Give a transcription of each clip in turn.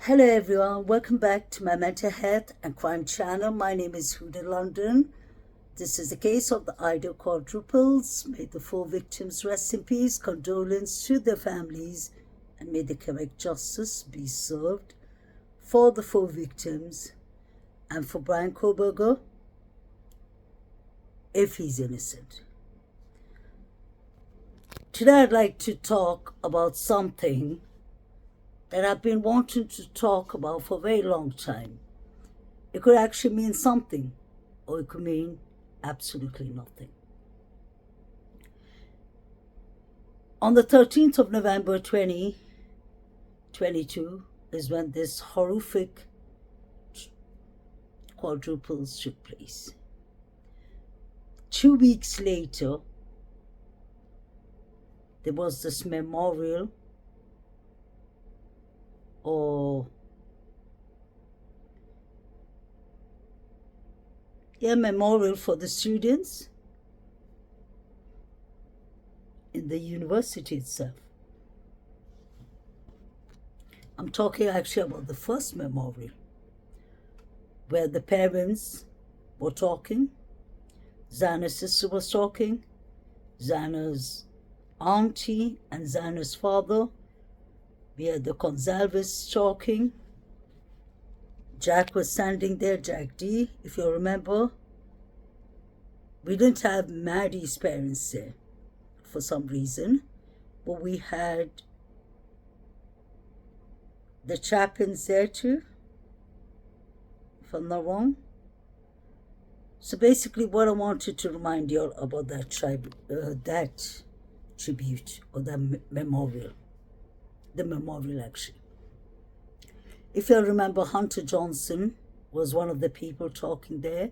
Hello everyone, welcome back to my mental health and crime channel. My name is Huda London. This is the case of the Idaho quadruples. May the four victims rest in peace, condolence to their families, and may the correct justice be served for the four victims and for Bryan if he's innocent. Today I'd like to talk about something that I've been wanting to talk about for a very long time. It could actually mean something, or it could mean absolutely nothing. On the 13th of November 2022 is when this horrific quadruples took place. 2 weeks later, there was this memorial memorial for the students in the university itself. I'm talking actually about the first memorial, where the parents were talking, Xana's sister was talking, Xana's auntie and Xana's father. We had the Gonzalez talking. Jack was standing there, Jack D, if you remember. We didn't have Maddie's parents there for some reason, but we had the Chapins there too, if I'm not wrong. So basically what I wanted to remind you all about that tribute or that memorial. The memorial actually. If you remember, Hunter Johnson was one of the people talking there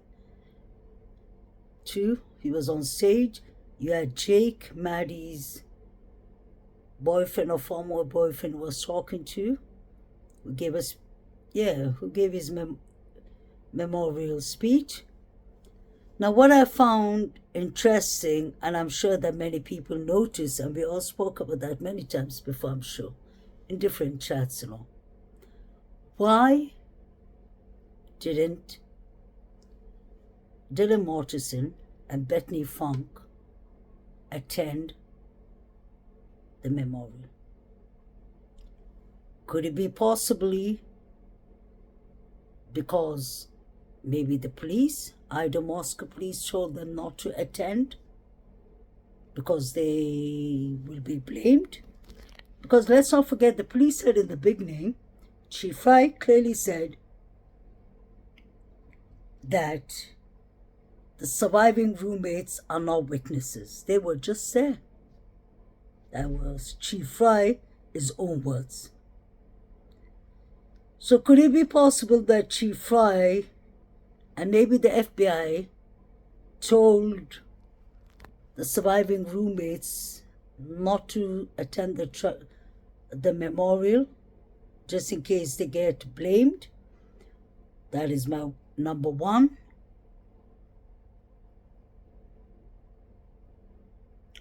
too. He was on stage. You had Jake, Maddie's boyfriend or former boyfriend, was talking to, who gave his memorial speech. Now what I found interesting, and I'm sure that many people noticed, and we all spoke about that many times before, I'm sure, in different chats and all. Why didn't Dylan Mortensen and Bethany Funk attend the memorial? Could it be possibly because maybe the police, Idaho Moscow police, told them not to attend because they will be blamed? Because let's not forget, the police said in the beginning, Chief Fry clearly said that the surviving roommates are not witnesses. They were just there. That was Chief Fry's own words. So could it be possible that Chief Fry and maybe the FBI told the surviving roommates not to attend the memorial, just in case they get blamed? That is my number one.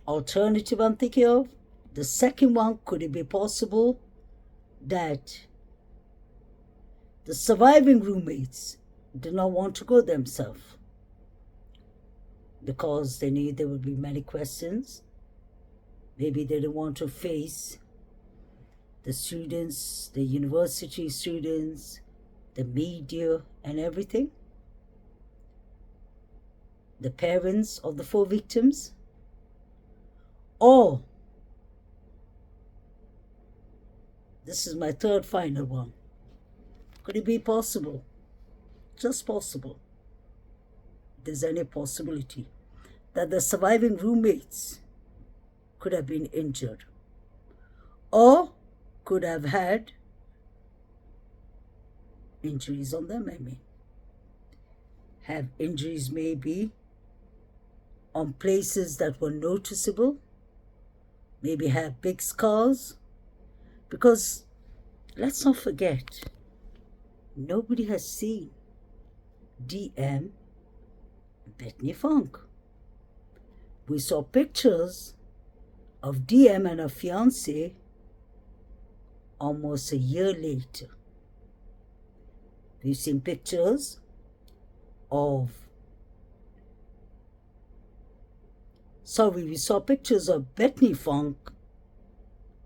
Alternative I'm thinking of. The second one, could it be possible that the surviving roommates did not want to go themselves because they knew there would be many questions? Maybe they didn't want to face the students, the university students, the media and everything, the parents of the four victims. Or, this is my third final one, could it be possible, just possible, if there's any possibility, that the surviving roommates could have been injured or could have had injuries on them? Have injuries maybe on places that were noticeable, maybe have big scars. Because let's not forget, nobody has seen DM and Bethany Funk. We saw pictures of DM and her fiance almost a year later. We've seen pictures of, we saw pictures of Bethany Funk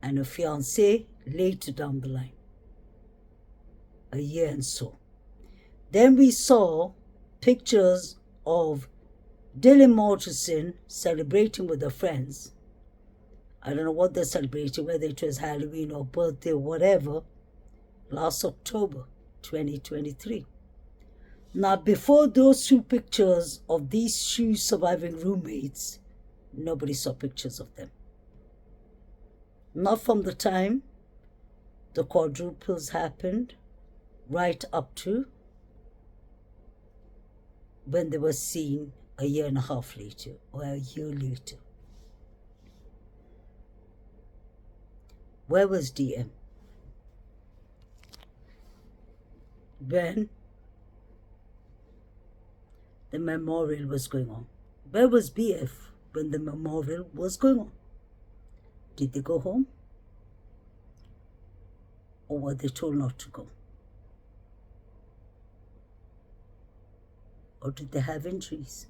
and her fiancé later down the line, a year and so. Then we saw pictures of Dylan Mortensen celebrating with her friends. I don't know what they're celebrating, whether it was Halloween or birthday or whatever, last October 2023. Now, before those two pictures of these two surviving roommates, nobody saw pictures of them. Not from the time the quadruples happened, right up to when they were seen a year and a half later or a year later. Where was DM when the memorial was going on? Where was BF when the memorial was going on? Did they go home? Or were they told not to go? Or did they have injuries?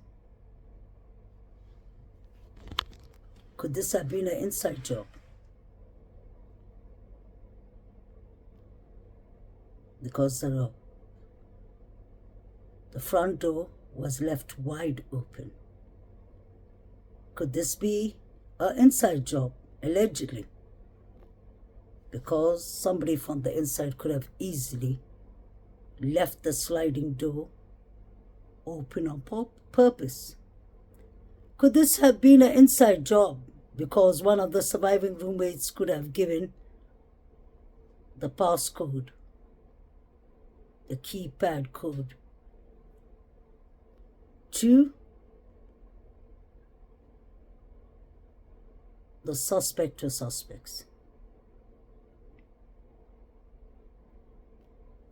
Could this have been an inside job? Because the front door was left wide open. Could this be an inside job, allegedly? Because somebody from the inside could have easily left the sliding door open on purpose. Could this have been an inside job because one of the surviving roommates could have given the passcode, the keypad code, to the suspect or suspects?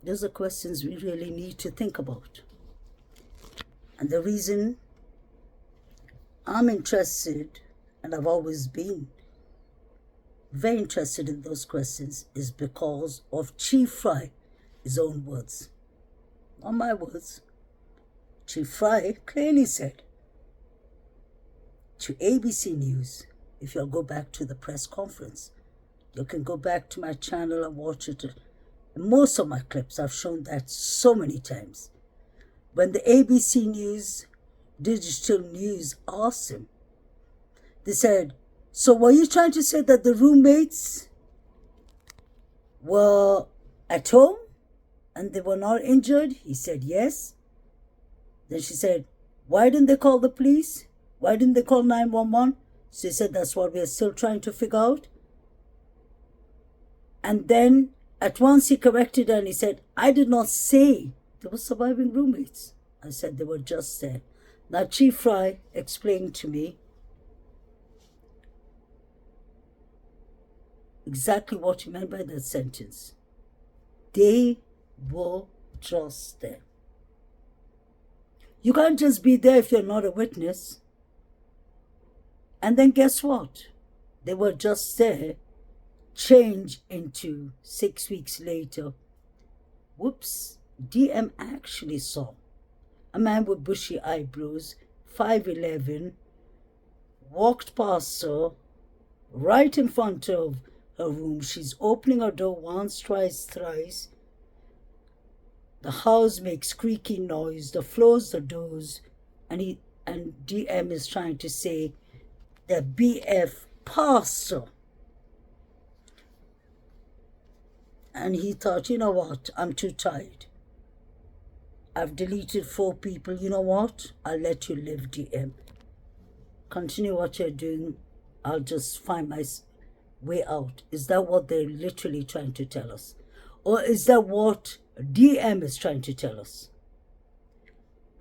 Those are questions we really need to think about. And the reason I'm interested, and I've always been very interested in those questions, is because of Chief Fry, his own words. Not my words. Chief Fry clearly said to ABC News, if you'll go back to the press conference, you can go back to my channel and watch it. In most of my clips, I've shown that so many times. When the ABC News, digital news asked him, they said, so were you trying to say that the roommates were at home and they were not injured? He said, yes. Then she said, why didn't they call the police? Why didn't they call 911? So he said, that's what we are still trying to figure out. And then at once he corrected her and he said, I did not say they were surviving roommates. I said they were just there. Now Chief Fry explained to me exactly what he meant by that sentence. They were just there. You can't just be there if you're not a witness. And then guess what? They were just there, change into 6 weeks later. Whoops, DM actually saw a man with bushy eyebrows, 5'11", walked past her right in front of her room. She's opening her door once, twice, thrice. The house makes creaky noise, the floors, the doors, and DM is trying to say that BF passed her. And he thought, you know what, I'm too tired. I've deleted 4 people. You know what? I'll let you live, DM. Continue what you're doing. I'll just find my way out. Is that what they're literally trying to tell us? Or is that what DM is trying to tell us?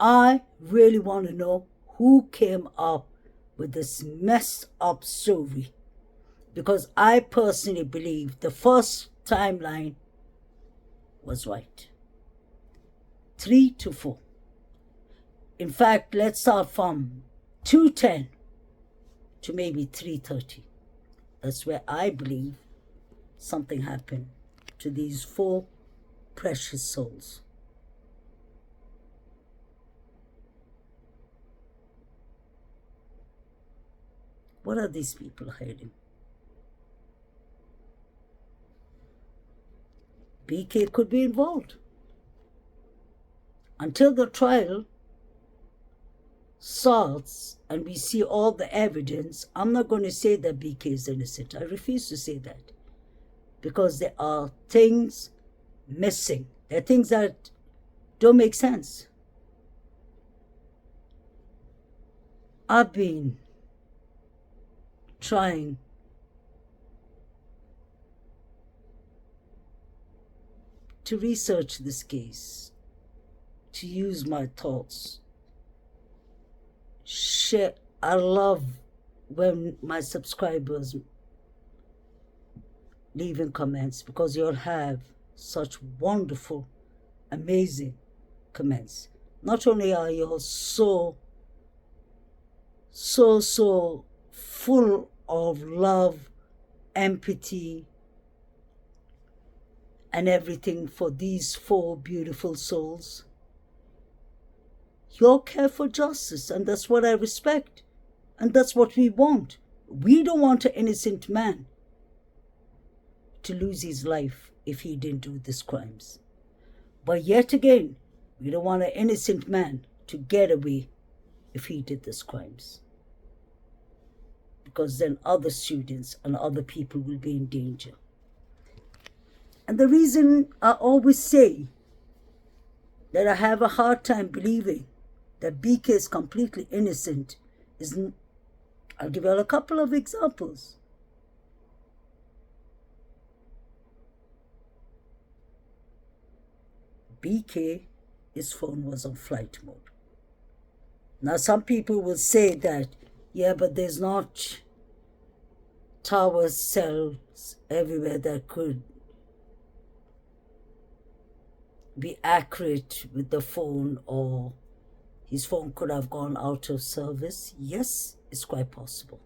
I really want to know who came up with this messed up story. Because I personally believe the first timeline was right. 3 to 4. In fact, let's start from 2:10 to maybe 3:30. That's where I believe something happened to these 4 precious souls. What are these people hiding? BK could be involved. Until the trial starts and we see all the evidence, I'm not going to say that BK is innocent. I refuse to say that. Because there are things missing. There are things that don't make sense. I've been trying to research this case, to use my thoughts. Share. I love when my subscribers leave in comments, because you'll have such wonderful, amazing comments. Not only are you all so full of love, empathy, and everything for these 4 beautiful souls, you all care for justice, and that's what I respect, and that's what we want. We don't want an innocent man to lose his life if he didn't do these crimes. But yet again, we don't want an innocent man to get away if he did these crimes, because then other students and other people will be in danger. And the reason I always say that I have a hard time believing that BK is completely innocent is, I'll give you a couple of examples. BK, his phone was on flight mode. Now some people will say that, yeah, but there's not tower cells everywhere that could be accurate with the phone, or his phone could have gone out of service. Yes, it's quite possible.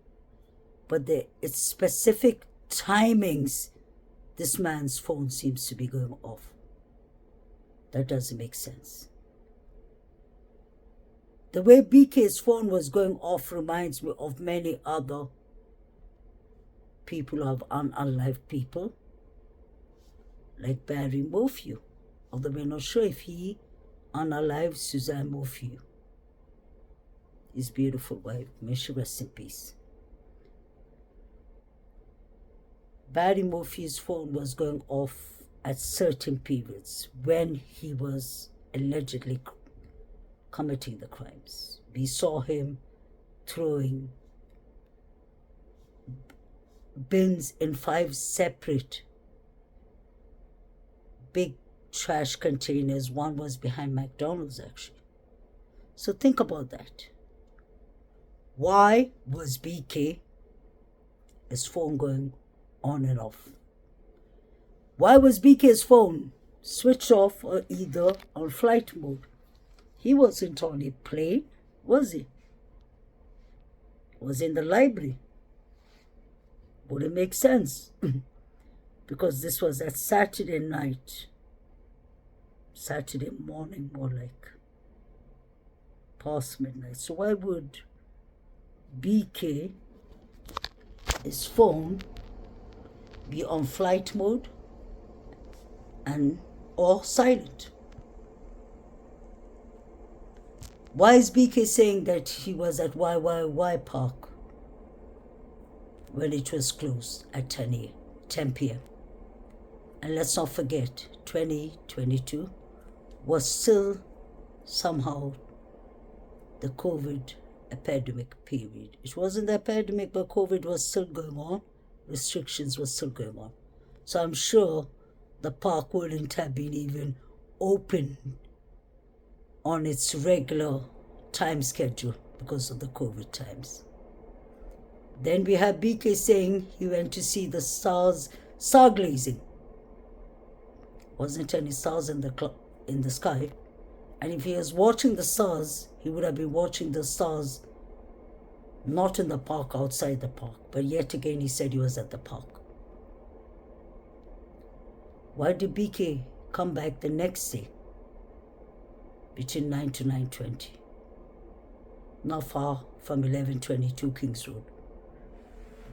But it's specific timings this man's phone seems to be going off. That doesn't make sense. The way BK's phone was going off reminds me of many other people, of unalive people, like Barry Morphew. Although we're not sure if he unalived Suzanne Morphew, his beautiful wife. May she rest in peace. Barry Morphew's phone was going off at certain periods when he was allegedly committing the crimes. We saw him throwing bins in 5 separate big trash containers. One was behind McDonald's, actually. So think about that. Why was BK, his phone going on and off? Why was BK's phone switched off or either on flight mode? He wasn't on a plane, was he? He was in the library. Wouldn't make sense. Because this was at Saturday night. Saturday morning, more like. Past midnight. So why would BK, his phone, be on flight mode and or silent? Why is BK saying that he was at YYY Park when it was closed at 10 p.m.? And let's not forget, 2022 was still somehow the COVID epidemic period. It wasn't the epidemic, but COVID was still going on. Restrictions were still going on. So I'm sure the park wouldn't have been even open on its regular time schedule because of the COVID times. Then we have BK saying he went to see the stars, stargazing. Wasn't any stars in the sky. And if he was watching the stars, he would have been watching the stars not in the park, outside the park. But yet again, he said he was at the park. Why did BK come back the next day between 9 to 9:20? Not far from 1122 Kings Road.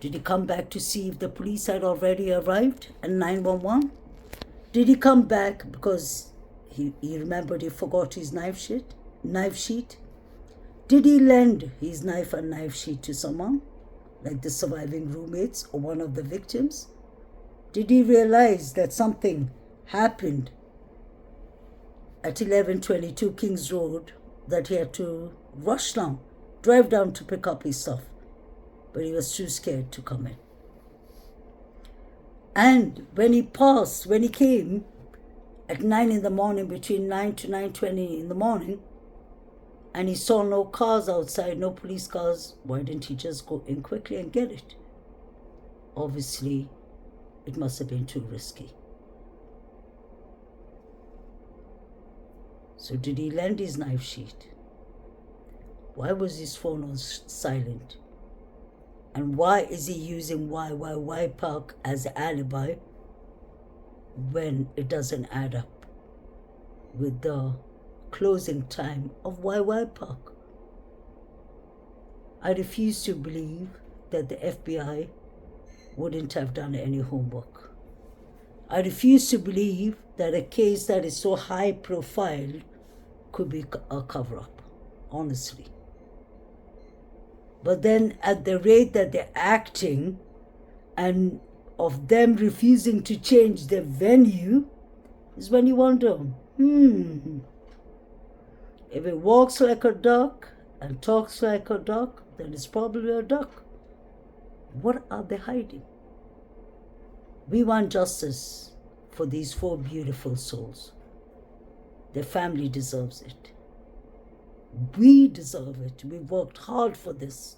Did he come back to see if the police had already arrived and 911? Did he come back because he remembered he forgot his knife sheet? Did he lend his knife and knife sheet to someone, like the surviving roommates or one of the victims? Did he realize that something happened at 1122 Kings Road that he had to drive down to pick up his stuff, but he was too scared to come in? And when he came at 9 in the morning, between 9 to 9:20 in the morning, and he saw no cars outside, no police cars, why didn't he just go in quickly and get it? Obviously, it must have been too risky. So did he lend his knife sheet? Why was his phone on silent? And why is he using YYY Park as an alibi when it doesn't add up with the closing time of YY Park? I refuse to believe that the FBI wouldn't have done any homework. I refuse to believe that a case that is so high profile could be a cover-up, honestly. But then at the rate that they're acting and of them refusing to change the venue is when you wonder, if it walks like a duck and talks like a duck, then it's probably a duck. What are they hiding? We want justice for these 4 beautiful souls. Their family deserves it. We deserve it. We worked hard for this.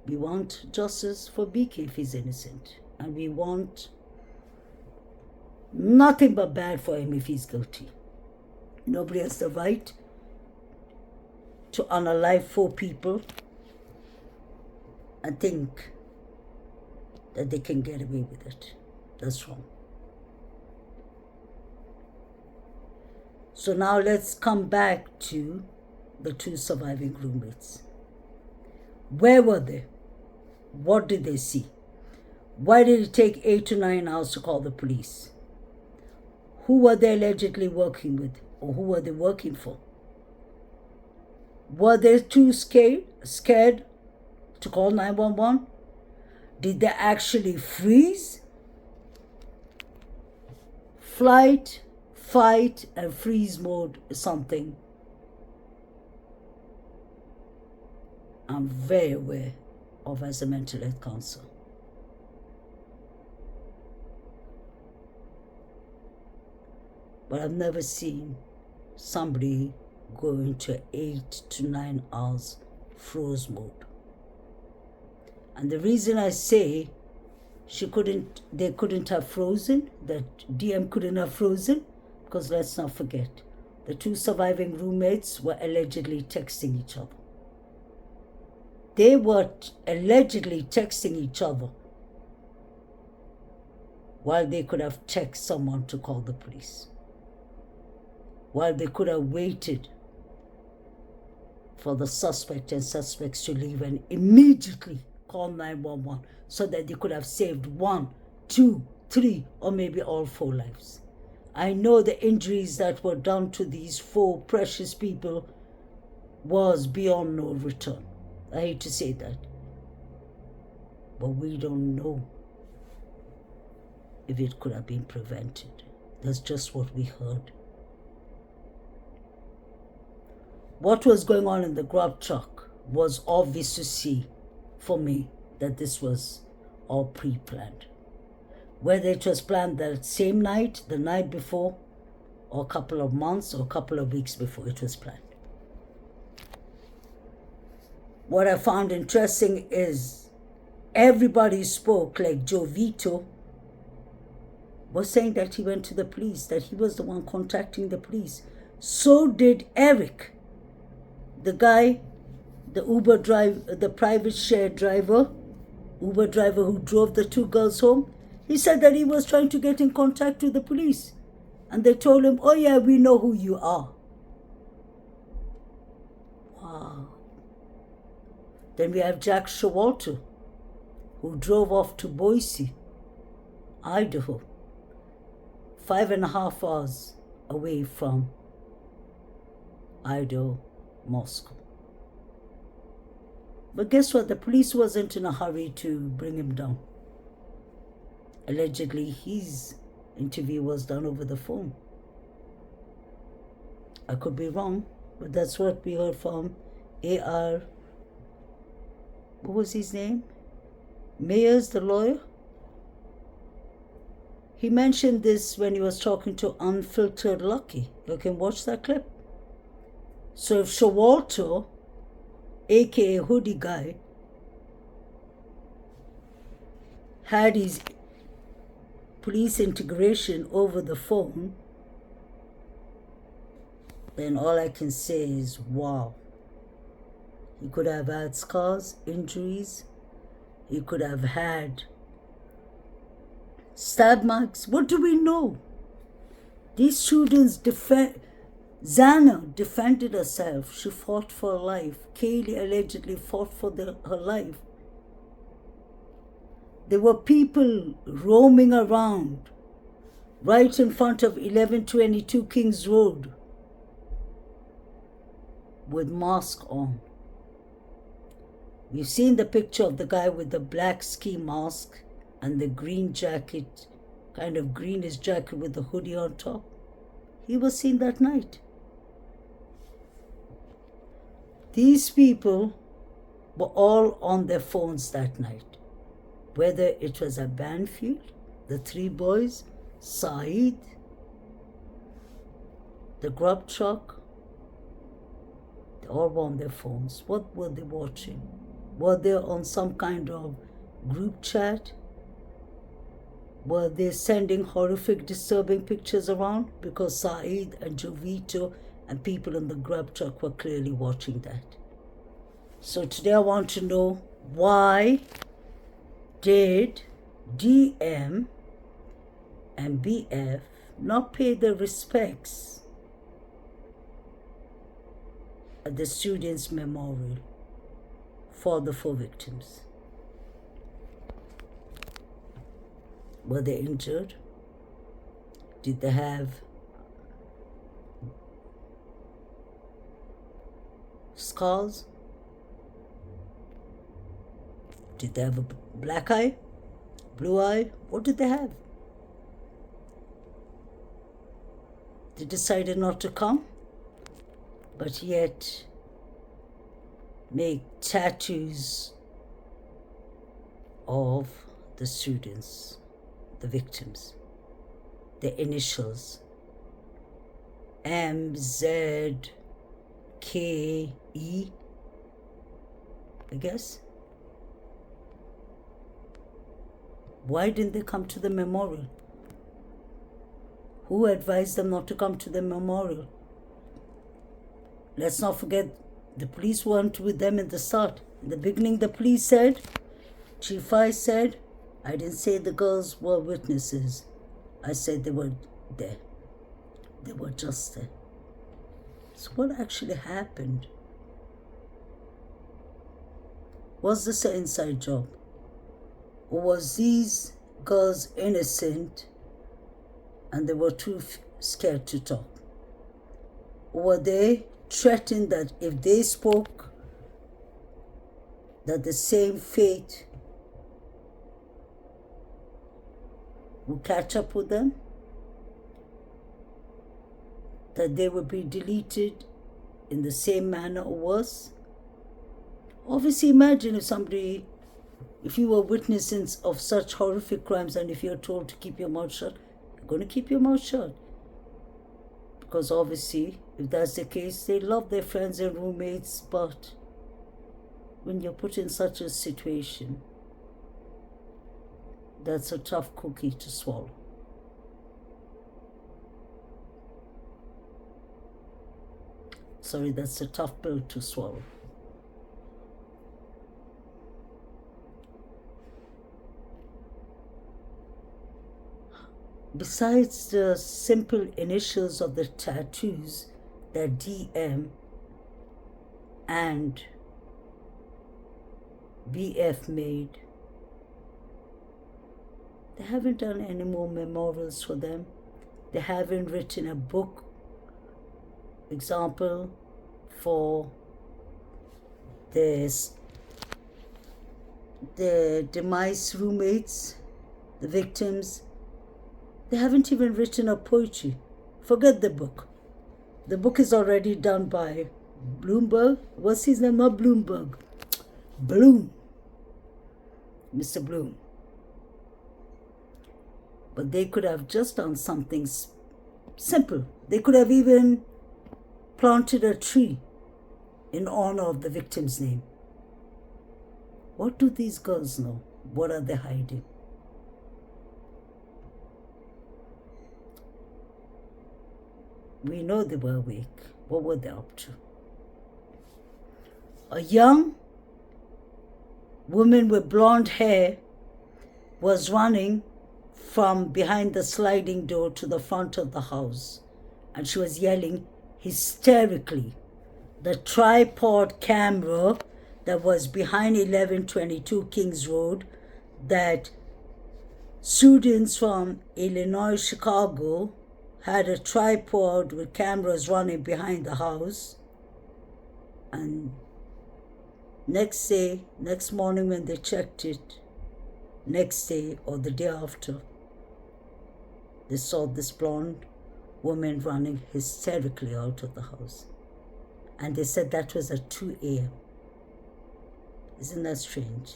We want justice for BK if he's innocent. And we want nothing but bad for him if he's guilty. Nobody has the right to unalive 4 people and think that they can get away with it. That's wrong. So now let's come back to the 2 surviving roommates. Where were they? What did they see? Why did it take 8 to 9 hours to call the police? Who were they allegedly working with, or who were they working for? Were they too scared to call 911? Did they actually freeze? Flight, fight, and freeze mode is something I'm very aware of as a mental health counselor. But I've never seen somebody go into 8 to 9 hours froze mode. And the reason I say they couldn't have frozen, that DM couldn't have frozen, because let's not forget, the 2 surviving roommates were allegedly texting each other. They were allegedly texting each other while they could have texted someone to call the police. While they could have waited for the suspect and suspects to leave and immediately call 911 so that they could have saved 1, 2, 3, or maybe all 4 lives. I know the injuries that were done to these 4 precious people was beyond no return. I hate to say that. But we don't know if it could have been prevented. That's just what we heard. What was going on in the grub truck was obvious to see for me that this was all pre-planned. Whether it was planned that same night, the night before, or a couple of months or a couple of weeks before it was planned. What I found interesting is everybody spoke, like Joe Vito was saying that he went to the police, that he was the one contacting the police. So did Eric, the guy, the Uber driver, the private share driver, Uber driver who drove the 2 girls home. He said that he was trying to get in contact with the police. And they told him, oh yeah, we know who you are. Wow. Then we have Jack Showalter, who drove off to Boise, Idaho, 5.5 hours away from Idaho, Moscow. But guess what? The police wasn't in a hurry to bring him down. Allegedly, his interview was done over the phone. I could be wrong, but that's what we heard from A.R. What was his name? Mayers, the lawyer. He mentioned this when he was talking to Unfiltered Lucky. You can watch that clip. So if Showalter, aka Hoodie Guy, had his police integration over the phone, then all I can say is wow. He could have had scars, injuries. He could have had stab marks. What do we know? These students Xana defended herself. She fought for her life. Kaylee allegedly fought for her life. There were people roaming around right in front of 1122 Kings Road with masks on. You've seen the picture of the guy with the black ski mask and the green jacket, kind of greenish jacket with the hoodie on top. He was seen that night. These people were all on their phones that night. Whether it was at Banfield, the 3 boys, Saeed, the grub truck, they all were on their phones. What were they watching? Were they on some kind of group chat? Were they sending horrific, disturbing pictures around? Because Saeed and Jovito and people in the grub truck were clearly watching that. So today I want to know, why did DM and BF not pay their respects at the students' memorial for the 4 victims? Were they injured? Did they have scars? Did they have a black eye? Blue eye? What did they have? They decided not to come, but yet make tattoos of the students, the victims, the initials, MZKE, I guess. Why didn't they come to the memorial? Who advised them not to come to the memorial? Let's not forget, the police weren't with them in the start. In the beginning, the police said, Chief I said, I didn't say the girls were witnesses. I said they were there. They were just there. So what actually happened? Was this an inside job? Or was these girls innocent and they were too scared to talk? Or were they threatened that if they spoke, that the same fate would catch up with them? That they would be deleted in the same manner or worse? Obviously, imagine if you were witnessing of such horrific crimes and if you're told to keep your mouth shut, you're going to keep your mouth shut. Because obviously, if that's the case, they love their friends and roommates, but when you're put in such a situation, that's a tough cookie to swallow. Sorry, that's a tough pill to swallow. Besides the simple initials of the tattoos that DM and BF made, They haven't done any more memorials for them. They haven't written a book, example, for the demise roommates, the victims. They haven't even written a poetry. Forget the book. The book is already done by Bloomberg. What's his name? Not Bloomberg. Bloom. Mr. Bloom. But they could have just done something simple. They could have even planted a tree in honor of the victim's name. What do these girls know? What are they hiding? We know they were awake. What were they up to? A young woman with blonde hair was running from behind the sliding door to the front of the house, and she was yelling hysterically. The tripod camera that was behind 1122 Kings Road, that students from Illinois, Chicago, had a tripod with cameras running behind the house. And next morning when they checked it, next day or the day after, they saw this blonde woman running hysterically out of the house. And they said that was at 2 a.m. Isn't that strange?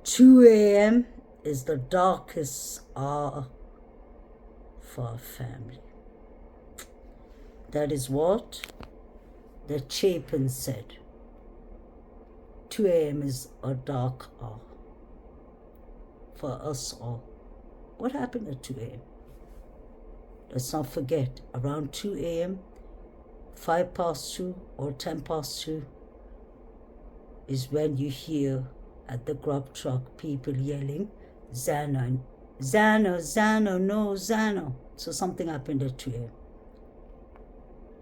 2 a.m. is the darkest hour for our family. That is what the Chapin said. 2 a.m. is a dark hour for us all. What happened at 2 a.m.? Let's not forget, around 2 a.m., 5 past 2 or 10 past 2 is when you hear at the grub truck people yelling, Xana, Xana, Xana, no, Xana. So something happened at 2 a.m.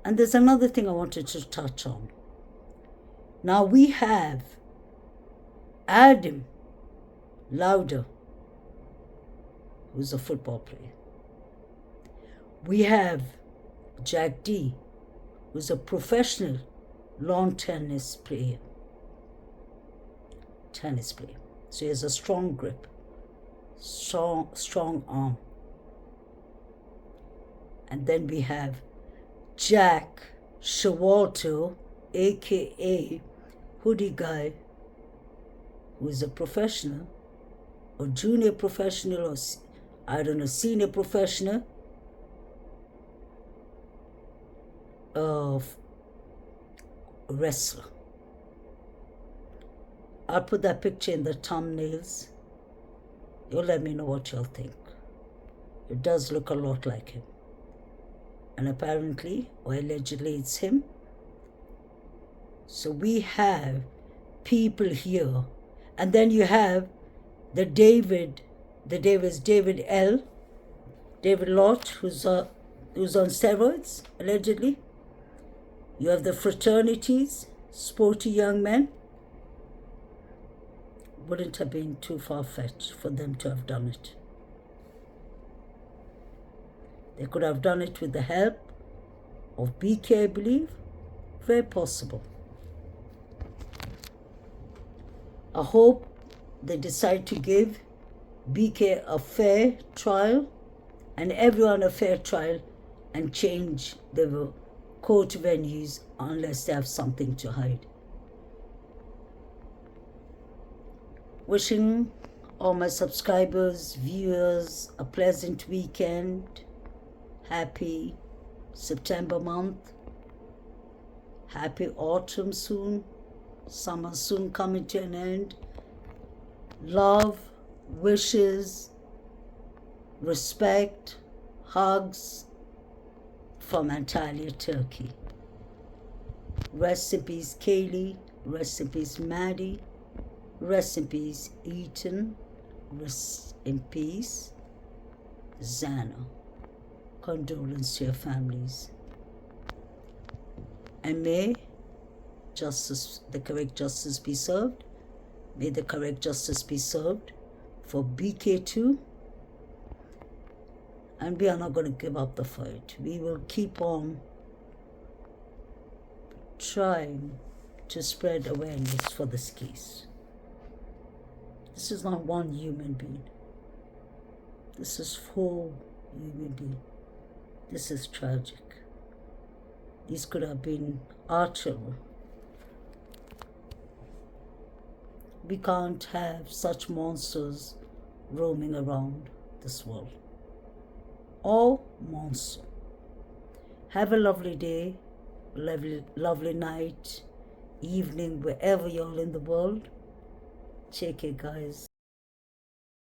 And there's another thing I wanted to touch on. Now we have Adam Lauder, who's a football player. We have Jack D, who's a professional lawn tennis player. So he has a strong grip, strong arm. And then we have Jack Shawalter, aka Hoodie Guy, who is a professional, or junior professional, or senior professional of wrestler. I'll put that picture in the thumbnails. You'll let me know what you'll think. It does look a lot like him. And apparently, or allegedly, it's him. So we have people here. And then you have the David Lott, who's on steroids, allegedly. You have the fraternities, sporty young men. Wouldn't have been too far-fetched for them to have done it. They could have done it with the help of BK, I believe. Very possible. I hope they decide to give BK a fair trial and everyone a fair trial and change the court venues unless they have something to hide. Wishing all my subscribers, viewers, a pleasant weekend. Happy September month. Happy autumn soon. Summer soon coming to an end. Love, wishes, respect, hugs from Antalya, Turkey. Rest in peace, Kaylee. Rest in peace, Maddie. Rest in peace, Eaton. Rest in peace, Xana. Condolence to your families. And may the correct justice be served. May the correct justice be served for BK2, and we are not going to give up the fight. We will keep on trying to spread awareness for this case. This is not one human being. This is 4 human beings. This is tragic. These could have been our children. We can't have such monsters roaming around this world. All monster. Have a lovely day, lovely night, evening, wherever you're in the world. Take care, guys.